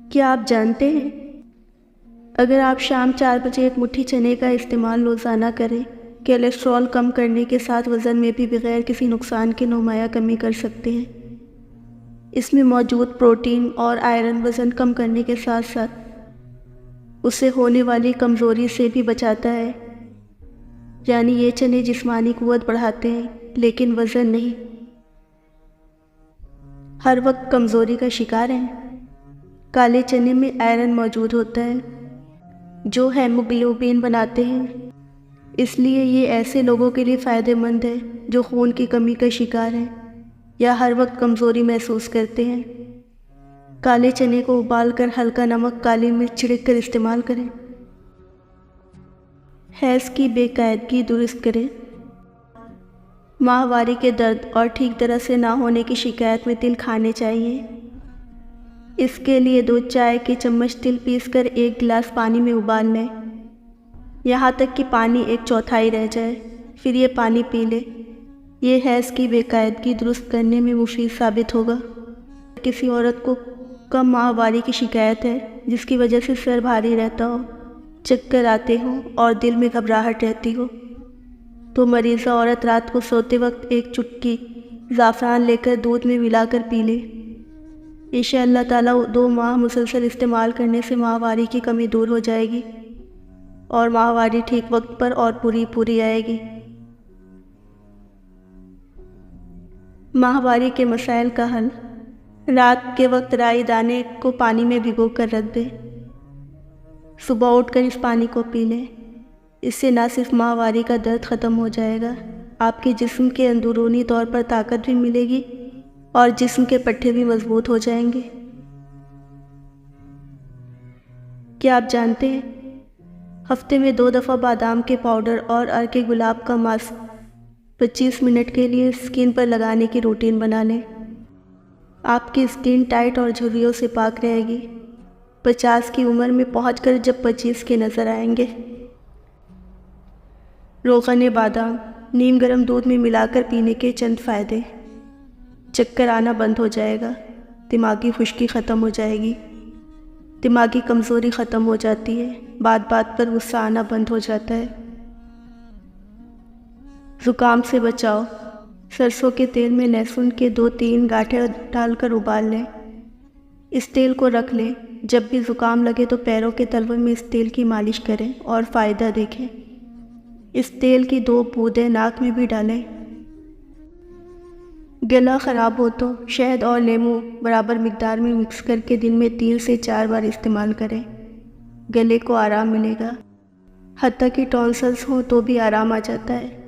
क्या आप जानते हैं, अगर आप शाम 4 बजे एक मुट्ठी चने का इस्तेमाल रोज़ाना करें, कोलेस्ट्रॉल कम करने के साथ वज़न में भी बगैर किसी नुकसान के नुमाया कमी कर सकते हैं। इसमें मौजूद प्रोटीन और आयरन वज़न कम करने के साथ साथ उससे होने वाली कमज़ोरी से भी बचाता है। यानी ये चने जिस्मानी क़ुव्वत बढ़ाते हैं लेकिन वज़न नहीं। हर वक्त कमज़ोरी का शिकार हैं। काले चने में आयरन मौजूद होता है जो हेमोग्लोबिन बनाते हैं, इसलिए ये ऐसे लोगों के लिए फ़ायदेमंद है जो खून की कमी का शिकार हैं या हर वक्त कमज़ोरी महसूस करते हैं। काले चने को उबालकर हल्का नमक, काली मिर्च छिड़क कर इस्तेमाल करें। हैज़ की बेकायदगी दुरुस्त करें। माहवारी के दर्द और ठीक तरह से ना होने की शिकायत में तिल खाने चाहिए। इसके लिए 2 चाय के चम्मच तिल पीसकर 1 गिलास पानी में उबाल लें, यहाँ तक कि पानी 1/4 रह जाए, फिर ये पानी पी लें। ये हैज़ की बेकायदगी दुरुस्त करने में मुफीद साबित होगा। किसी औरत को कम माहवारी की शिकायत है जिसकी वजह से सर भारी रहता हो, चक्कर आते हों और दिल में घबराहट रहती हो, तो मरीज़ा औरत रात को सोते वक्त 1 चुटकी ज़ाफ़रान लेकर दूध में मिलाकर पी ले। इंशाअल्लाह ताला 2 माह मुसलसल इस्तेमाल करने से माहवारी की कमी दूर हो जाएगी और माहवारी ठीक वक्त पर और पूरी आएगी। माहवारी के मसाइल का हल। रात के वक्त राई दाने को पानी में भिगो कर रख दें। सुबह उठकर इस पानी को पी लें। इससे न सिर्फ माहवारी का दर्द ख़त्म हो जाएगा, आपके जिस्म के अंदरूनी तौर पर ताकत भी मिलेगी और जिस्म के पट्टे भी मजबूत हो जाएंगे। क्या आप जानते हैं, हफ्ते में 2 दफ़ा बादाम के पाउडर और अर्के गुलाब का मास्क 25 मिनट के लिए स्किन पर लगाने की रूटीन बना लें। आपकी स्किन टाइट और झुर्रियों से पाक रहेगी। 50 की उम्र में पहुंचकर जब 25 के नज़र आएंगे। रोग़न बादाम नीम गर्म दूध में मिलाकर पीने के चंद फ़ायदे। चक्कर आना बंद हो जाएगा, दिमागी खुश्की ख़त्म हो जाएगी, दिमागी कमज़ोरी ख़त्म हो जाती है, बात बात पर गुस्सा आना बंद हो जाता है। ज़ुकाम से बचाओ। सरसों के तेल में लहसुन के 2-3 गांठें डालकर उबाल लें। इस तेल को रख लें। जब भी ज़ुकाम लगे तो पैरों के तलवों में इस तेल की मालिश करें और फ़ायदा देखें। इस तेल की 2 बूंदें नाक में भी डालें। गला ख़राब हो तो शहद और नींबू बराबर मिक़दार में मिक्स करके दिन में 3 से 4 बार इस्तेमाल करें। गले को आराम मिलेगा। हत्ता कि टॉन्सिल्स हो तो भी आराम आ जाता है।